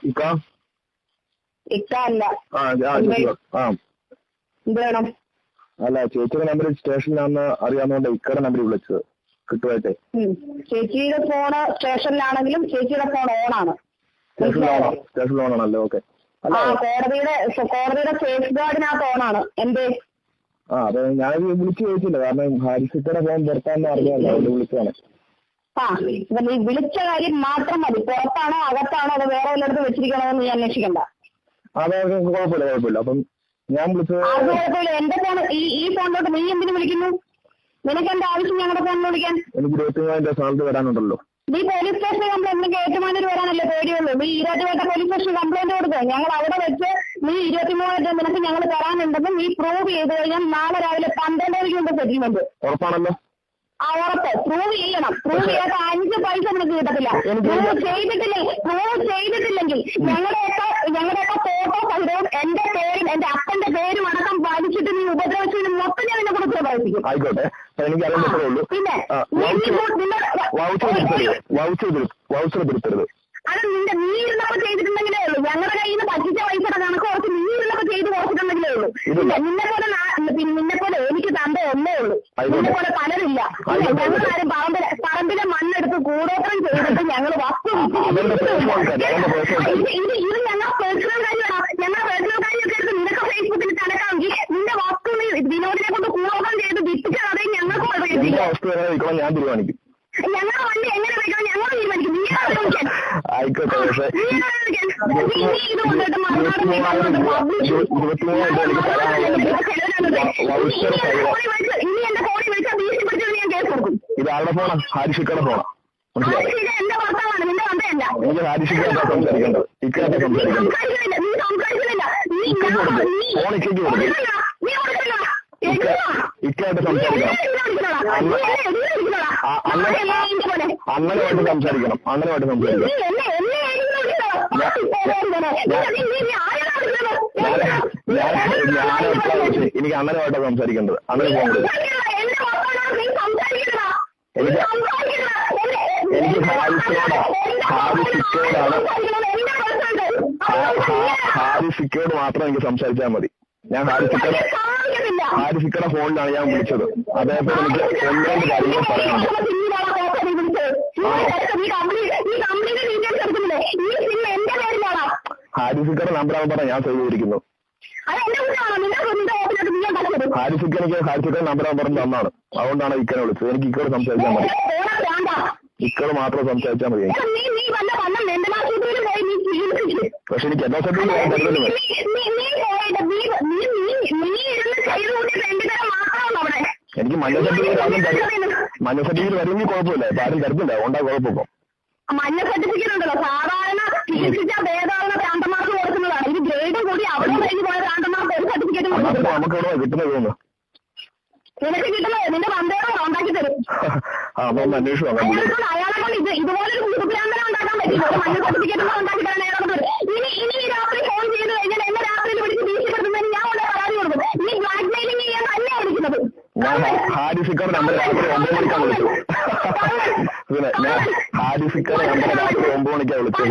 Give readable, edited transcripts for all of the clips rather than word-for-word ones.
ഇക്ക ഇക്ക അല്ല. എന്ത് വേണം? അല്ല, ചേച്ചിയുടെ നമ്പർ സ്റ്റേഷനിലാണെന്ന് അറിയാവുന്നതുകൊണ്ട് ഇക്കയുടെ നമ്പർ വിളിച്ചത്. കിട്ടുമായിട്ടെ. ചേച്ചിയുടെ ഫോണ് സ്റ്റേഷനിലാണെങ്കിലും ചേച്ചിയുടെ ഫോൺ ഓണാണ്. സ്റ്റേഷനിൽ ഓണാണല്ലോ. ഓക്കെ. കോടതിയുടെ സേഫ് ഗാർഡിനകത്ത് ഓണാണ്. എന്തേ? അതെ, ഞാനത് വിളിച്ചു ചോദിച്ചില്ല. കാരണം ഹാരിസിക്കയുടെ ഫോൺ പുറത്താന്ന് അറിയാമല്ലോ, അതുകൊണ്ട് വിളിച്ചതാണ്. നീ വിളിച്ച കാര്യം മാത്രം മതി. പുറത്താണോ അകത്താണോ അത് വേറെ വല്ലയിടത്ത് വെച്ചിരിക്കണമെന്ന് നീ അന്വേഷിക്കണ്ട. അതെ, കുഴപ്പമില്ല. അപ്പം ഞാൻ വിളിച്ചത് കുഴപ്പമില്ല. എന്റെ ഫോൺ ഈ ഫോണിലോട്ട് നീ എന്തിനു വിളിക്കുന്നു? നിനക്ക് എന്റെ ആവശ്യം ഞങ്ങളുടെ ഫോണിൽ വിളിക്കാൻ? എനിക്ക് 24 സാലറി വരാനുണ്ടല്ലോ. നീ പോലീസ് സ്റ്റേഷനിൽ കംപ്ലൈന്റ്, നിനക്ക് ഏറ്റുമാനൂർ വരാനല്ലേ പേടിയുള്ളൂ? നീ ഈരാറ്റുപേട്ട പോലീസ് സ്റ്റേഷനിൽ കംപ്ലൈന്റ് കൊടുക്കുക. ഞങ്ങൾ അവിടെ വെച്ച് നീ 23,000 നിനക്ക് ഞങ്ങൾ തരാനുണ്ടെന്ന് നീ പ്രൂവ് ചെയ്ത് കഴിഞ്ഞാൽ നാളെ രാവിലെ 12 മുമ്പ് സെറ്റിൽമെന്റ്. ഉറപ്പാണല്ലോ? ഉറപ്പ്. പ്രൂവ് ചെയ്യണം. പ്രൂവ് ചെയ്യാത്ത 5 പൈസ നിനക്ക് കിട്ടത്തില്ല. പ്രൂവ് ചെയ്തിട്ടില്ലെങ്കിൽ ഞങ്ങളുടെയൊക്കെ ഫോട്ടോ സഹിതവും എന്റെ പേരും എന്റെ അപ്പന്റെ പേരും അടക്കം പാലിച്ചിട്ട് നീ ഉപദ്രവിച്ചതിന് മൊത്തം ഞാൻ നിന്നെ കൂടെ പ്രവർത്തിക്കും. ആയിക്കോട്ടെ, എനിക്ക് അറിയാൻ പിന്നെ വൗച്ചർ തിരുത്തരുത്. അത് നീ ഇരുന്നപ്പോൾ ചെയ്തിട്ടുണ്ടെങ്കിലേ ഉള്ളൂ. ഞങ്ങളുടെ കയ്യിൽ നിന്ന് പറ്റിച്ച പൈസയുടെ കണക്ക് കുറച്ച് നീ ഇരുന്നപ്പോൾ ചെയ്ത് കുറച്ചിട്ടുണ്ടെങ്കിലേ ഉള്ളൂ. നിന്നെ പോലെ എനിക്ക് തന്ത ഒന്നേ ഉള്ളൂ. നിന്നെ പോലെ പലരില്ല. ഞങ്ങളാരും പറമ്പിലെ മണ്ണെടുത്ത് കൂടോത്രം ചെയ്തിട്ട് ഞങ്ങൾ വസ്തു ഇത് ഞങ്ങൾ പേഴ്സണൽ കാര്യമാണ്. ഞങ്ങളുടെ പേഴ്സണൽ കാര്യമൊക്കെ എടുത്ത് നിനക്ക് ഫേസ്ബുക്കിൽ തലക്കാമെങ്കിൽ നിന്റെ വസ്തു നീ വിനോദിനെ കൊണ്ട് കൂടോത്രം ചെയ്ത് വിറ്റിട്ട് അതേ ഞങ്ങൾക്ക് ഞാൻ തീരുമാനിക്കും. ഞങ്ങളുടെ വണ്ടി എങ്ങനെ വെക്കണം ഞങ്ങൾ തീരുമാനിക്കും. നീ ആയിക്കോട്ടെ. പക്ഷേ ഇനി എന്റെ ഫോണിൽ വിളിച്ചാൽ ഭീഷണിപ്പെടുത്തി ഞാൻ കേസ് കൊടുക്കും. ഇത് ആരുടെ ഫോണാ? ഹാരിസിക്കയുടെ ഫോണാ. എന്റെ ഭർത്താവാണ്, നിന്റെ വന്തയല്ല. എനിക്ക് ഹാരിസിക്കയുടെ സംസാരിക്കേണ്ടത്. ഇക്കായിട്ട് സംസാരിക്കേണ്ടത്. നീ സംസാരിക്കുന്നില്ല. ഫോൺ ഇക്കയ്ക്ക് കൊടുക്കും. ഇക്കായിട്ട് സംസാരിക്കണം. അണ്ണനുമായിട്ട് സംസാരിക്കണം. എനിക്ക് അണ്ണനുമായിട്ടാണ് സംസാരിക്കേണ്ടത്. അണ്ണന് ഫോൺ കൊടുക്കും. എനിക്ക് ഹാരിസിക്കയോട് മാത്രം എനിക്ക് സംസാരിച്ചാൽ മതി. ഞാൻ ഹാരിസിക്കയുടെ ഫോണിലാണ് ഞാൻ വിളിച്ചത്. അതേപോലെ എനിക്ക് 1-2 കാര്യങ്ങൾ പറയാനുണ്ട്. ഹാരിസിക്കയുടെ നമ്പറാണെന്ന് പറഞ്ഞാൽ ഞാൻ സേവ് ചെയ്തിരിക്കുന്നു. ഹാരിസിക്ക എനിക്ക് ഹാരിസിക്കയുടെ നമ്പറാണെന്ന് പറഞ്ഞ് തന്നാണ്. അതുകൊണ്ടാണ് ഇക്കനെ വിളിച്ചത്. എനിക്ക് ഇക്കോട് സംസാരിച്ചാൽ മതി. ഇക്കോട് മാത്രം സംസാരിച്ചാൽ മതി. പക്ഷെ എനിക്ക് എല്ലാ സ്ഥലത്തും എനിക്ക് മഞ്ഞ സർട്ടിഫിക്കറ്റ് വരുമെങ്കിൽ കുഴപ്പമില്ല. ഇപ്പൊ ആരും തരത്തില്ല, ഉണ്ടാ കുഴപ്പമില്ല. മഞ്ഞ സർട്ടിഫിക്കറ്റ് ഉണ്ടല്ലോ, സാധാരണ ചികിത്സിച്ച ഭേദമാകുന്ന പ്രാന്തമാർക്ക് കൊടുക്കുന്നതാണ്. ഇത് ഗ്രേഡും കൂടി അവിടെ കഴിഞ്ഞ് പോയ പ്രാന്തമാർക്ക് ഒരു സർട്ടിഫിക്കറ്റ് നമുക്ക് എവിടെ കിട്ടുന്നത് തോന്നുന്നു? നിനക്ക് കിട്ടുന്നത് നിന്റെ വന്തേടെ ഉണ്ടാക്കി തരും. അയാളെ കൊണ്ട് ഇതുപോലൊരു കുടുംബാന്തരം ഉണ്ടാക്കാൻ പറ്റില്ല. മഞ്ഞ സർട്ടിഫിക്കറ്റ് ഉണ്ടാക്കി തരാൻ അയാളെ കൊണ്ട് വരും. ഇനി രാത്രി ഫോൺ ചെയ്ത് കഴിഞ്ഞാൽ എന്നെ രാത്രിയിൽ വിളിച്ച് ഭീഷണിപ്പെടുത്തുന്നതിന് ഞാൻ ഉള്ള പരാതി കൊടുക്കും. നീ ബ്ലാക്ക് മെയിലിംഗ് ചെയ്യാൻ തന്നെയാണ് വിളിക്കുന്നത്. ഹാരിസിക്കയുടെ നമ്പർ രാത്രി 9 മണിക്കാണ് വിളിച്ചത്. പിന്നെ ഞാൻ ഹാരിസിക്കയുടെ നമ്പർ രാത്രി 9 മണിക്കാണ് വിളിച്ചത്.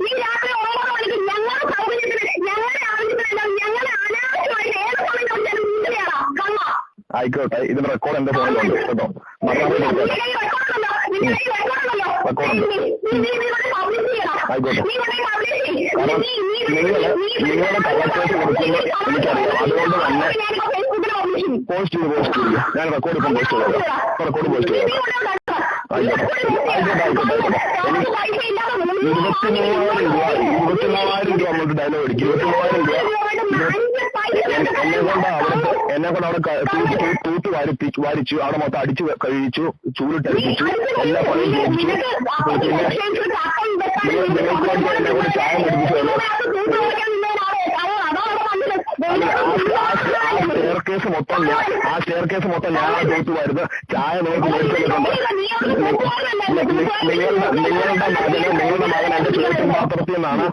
നീ രാത്രി 9 മണിക്ക് ഞങ്ങളുടെ സൗകര്യത്തിന് ഞങ്ങളുടെ ആവശ്യത്തിനെല്ലാം ഞങ്ങളെ അനാവശ്യമായിട്ട് ഏത് സമയം വിളിച്ചാലും നീന്തലെയാണോ കള്ള? ആയിക്കോട്ടെ, ഇതിന്റെ റെക്കോർഡ് എന്റെ ഫോണിലുണ്ട് കേട്ടോ. നിങ്ങളുടെ കള്ളക്കേസ് കൊടുക്കുന്ന എനിക്കറിയാം. അതുകൊണ്ട് തന്നെ പോസ്റ്റ് ചെയ്തു. ഞാൻ റെക്കോർഡ് ഇപ്പം പോസ്റ്റ് ചെയ്തോ. റെക്കോർഡ് പോസ്റ്റ് ചെയ്തോ. ആയിക്കോട്ടെ. 24,000 രൂപ അങ്ങോട്ട് ഡയലോഗ് അടിക്കും. 24,000 രൂപ എന്നെ കൊണ്ട് അവിടെ തൂത്ത് വാരിച്ചു. അവിടെ മൊത്തം അടിച്ചു കഴിച്ചു, ചൂടിട്ടടിപ്പിച്ചു, എല്ലാ പണിയും ചെയ്യിച്ചു. പിന്നെ എന്നെ കൊണ്ട് ചായ മേടിപ്പിച്ചു. ആ സ്റ്റെയർ കേസ് മൊത്തം ഞാനാണ് തൂത്ത് വരുന്നത്. ചായ നിങ്ങൾക്ക് മേടിച്ചിട്ടുണ്ട്. നിങ്ങളുടെ മകൻ എന്റെ ചോറ്റും പാത്രത്തിൽ നിന്നാണ്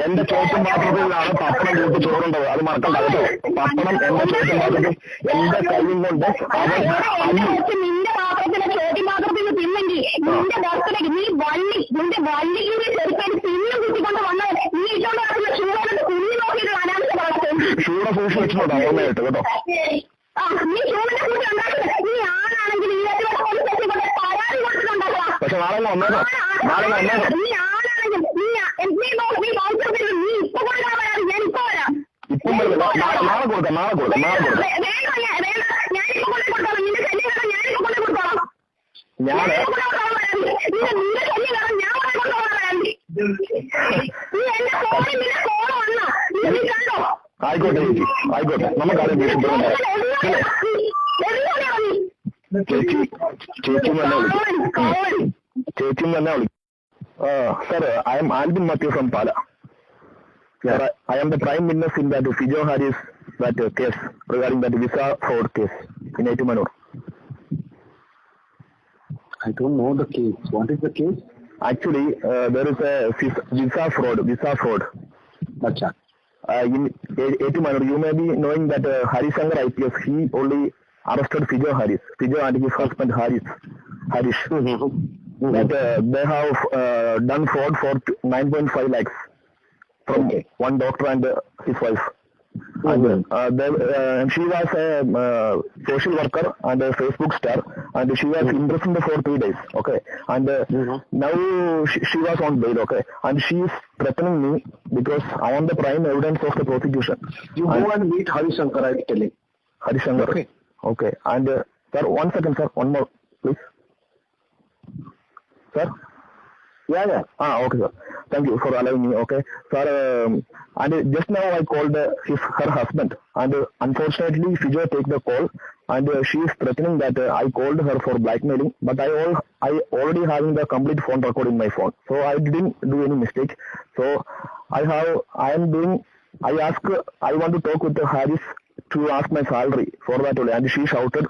എന്റെ ചോറ്റും പാത്രത്തിൽ നിന്നാണ് പപ്പടം കൂട്ടി ചോറുണ്ടത്. അത് മറക്കണ്ട കേട്ടോ. പപ്പടം എന്റെ ചോറ്റും പാത്രത്തിൽ എന്റെ കൈയും കൊണ്ട് അവൻ നിന്റെ പാത്രത്തിലെ ചോറ്റും പാത്രത്തിൽ തിന്നെങ്കിൽ നിന്റെ ബർത്ത്ഡേക്ക് നീ നിന്റെ വള്ളിയുടെ ചെറുപ്പം തിന്നു കുത്തിക്കൊണ്ട് വന്നത് നീ ഇട്ടോണ്ട് നടക്കുന്ന ഷൂടൊക്കെ കുഞ്ഞു നോക്കിയിട്ട് അനാവശ്യ വളർത്തും. ഷൂടെ സൂക്ഷിച്ച് വെച്ചിട്ടുണ്ടോ ഓർമ്മയായിട്ട് കേട്ടോ. നീ ഷൂവിനെ കുറിച്ച് ഉണ്ടാക്കുന്നത് നീ ആണാണെങ്കിൽ ഈ പരാതി കൊടുത്തിട്ടുണ്ടാക്കാം. പക്ഷെ നാളെ വന്നേക്കാം. നീ ആണാണെങ്കിൽ നീ ഇപ്പൊ കൊടുക്കാൻ വരാം. ഞാൻ ഇപ്പൊ വരാം. ഇപ്പം നാളെ കൊടുക്കാം. ഞാനിപ്പോ കൊണ്ടു കൊടുത്തോളാം. നിന്റെ ശല്യം കാരണം ഞാനിപ്പോ കൊണ്ടു കൊടുത്തോളാം. ഞാൻ നിന്റെ ശല്യം കാരണം ഞാൻ കൊണ്ടുപോകാൻ വരാം. നീ എന്റെ ഫോണിൽ നിന്റെ ഫോൺ വന്നാ നീ കണ്ടോ? ആയിക്കോട്ടെ നമുക്കാരും ചേച്ചി തന്നെ വിളിക്കും. Sir, I am Alvin Matthew from Pala. Sir, I am the prime witness in that Fijo Harris case regarding that visa fraud case in Etimanur. I don't know the case. What is the case? Actually, there is a visa fraud. Acha. In Etimanur, you may be knowing that Hari Shankar IPS, he only arrested Fijo and his husband Harish. That they have done fraud for 9.5 lakhs from one doctor and his wife. And she was a social worker and a Facebook star, and she was imprisoned for 3 days. Okay, and now she was on bail. Okay, and she is threatening me because I want the prime evidence of the prosecution. You go and meet Hari Shankar, I am telling. Hari Shankar. Okay. And sir, 1 second, sir. One more, please. Sir? Yeah. Okay, sir. Thank you for allowing me. Okay, sir. And just now I called her husband, and unfortunately Fijo take the call, and she is threatening that I called her for blackmailing, but I already having the complete phone record in my phone, so I didn't do any mistake. So I want to talk with the Harris to ask my salary for that only, and she shouted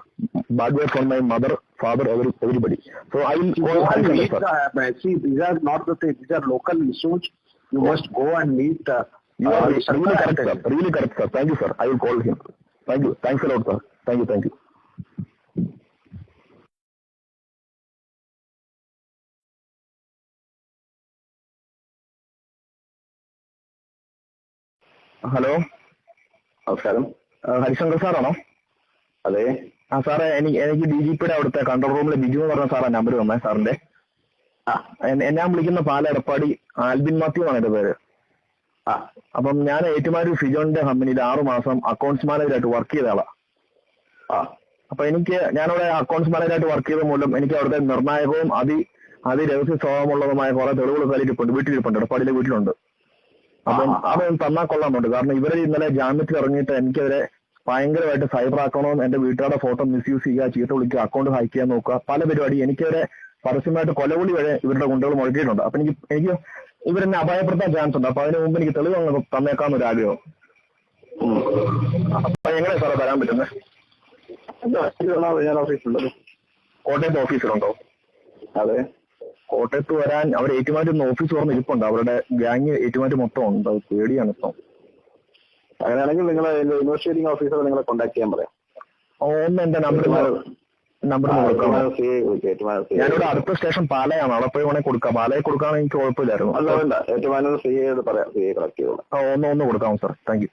bad words on my mother, father, everybody. So I will call Harris. See, these are not the things. These are local issues. You must go and meet. You are really correct, sir. Really correct, sir. Thank you, sir. I will call him. Thank you. Thanks a lot, sir. Thank you. Hello, നമസ്കാരം. ഹരിശങ്കർ സാറാണോ? അതെ. സാറേ, എനിക്ക് DGPയുടെ അവിടുത്തെ control റൂമിലെ ബിജു എന്ന് പറഞ്ഞ Sarah number തന്നേ സാറിന്റെ. ഞാൻ വിളിക്കുന്ന പാല എടപ്പാടി ആൽബിൻ മാത്യു ആണ് എന്റെ പേര്. അപ്പം ഞാൻ ഏറ്റുമാനൂർ ഫിജോന്റെ കമ്പനിയിൽ 6 മാസം അക്കൗണ്ട്സ് മാനേജറായിട്ട് വർക്ക് ചെയ്ത ആളാ. അപ്പൊ ഞാനവിടെ അക്കൗണ്ട്സ് മാനേജറായിട്ട് വർക്ക് ചെയ്ത മൂലം എനിക്ക് അവിടുത്തെ നിർണായകവും രഹസ്യ സ്വഭാവമുള്ളതുമായ കുറെ തെളിവുകൾ വീട്ടിലിരിപ്പുണ്ട്, എടപ്പാടിയിലെ വീട്ടിലുണ്ട്. അപ്പം അതൊന്നും തന്നാൽ കൊള്ളാമുണ്ട്. കാരണം ഇവരെ ഇന്നലെ ജാമ്യത്തിൽ ഇറങ്ങിയിട്ട് എനിക്കെതിരെ ഭയങ്കരമായിട്ട് സൈബർ ആക്കണമെന്ന്, എന്റെ വീട്ടുകാരുടെ ഫോട്ടോ മിസ്യൂസ് ചെയ്യുക, ചീത്ത വിളിക്കുക, അക്കൗണ്ട് ഹാക്ക് ചെയ്യാൻ നോക്കുക, പല പരിപാടി. എനിക്കെതിരെ പരസ്യമായിട്ട് കൊലവിളി വരെ ഇവരുടെ ഗുണ്ടകൾ മുഴക്കിയിട്ടുണ്ട്. അപ്പൊ എനിക്ക് ഇവരെന്നെ അപായപ്പെടുത്താൻ ചാൻസ് ഉണ്ട്. അപ്പൊ അതിന് മുമ്പ് എനിക്ക് തെളിവ് തന്നേക്കാന്നൊരു ആഗ്രഹം. അപ്പൊ എങ്ങനെയാ സാറേ തരാൻ പറ്റുന്നത്? കോട്ടയത്ത് ഓഫീസിലുണ്ടോ? അതെ. കോട്ടയത്ത് വരാൻ അവർ ഏറ്റുമാറ്റി ഓഫീസ് തുറന്ന് ഇരിപ്പുണ്ട്. അവരുടെ ഗ്യാങ് ഏറ്റുമാറ്റി മൊത്തം ഉണ്ട്. അത് പേടിയാണ് ഇപ്പം. അങ്ങനെയാണെങ്കിൽ നിങ്ങൾ ഇൻവെസ്റ്റിഗേറ്റിംഗ് ഓഫീസറെ നിങ്ങളെ കോൺടാക്ട് ചെയ്യാൻ പറയാം. ഒന്ന് എന്റെ നമ്പർ ഞാനിവിടെ അടുത്ത സ്റ്റേഷൻ പാലയാണ്. അവിടെ പോയി വേണേൽ കൊടുക്കാം. പാലയിൽ കൊടുക്കുകയാണെങ്കിൽ എനിക്ക് കുഴപ്പമില്ലായിരുന്നു. അല്ല, ഏറ്റുമാനൂർ CA പറയാം. CA കളക്ട് ചെയ്തോളാം. ഒന്ന് കൊടുക്കാം സാർ. Thank you.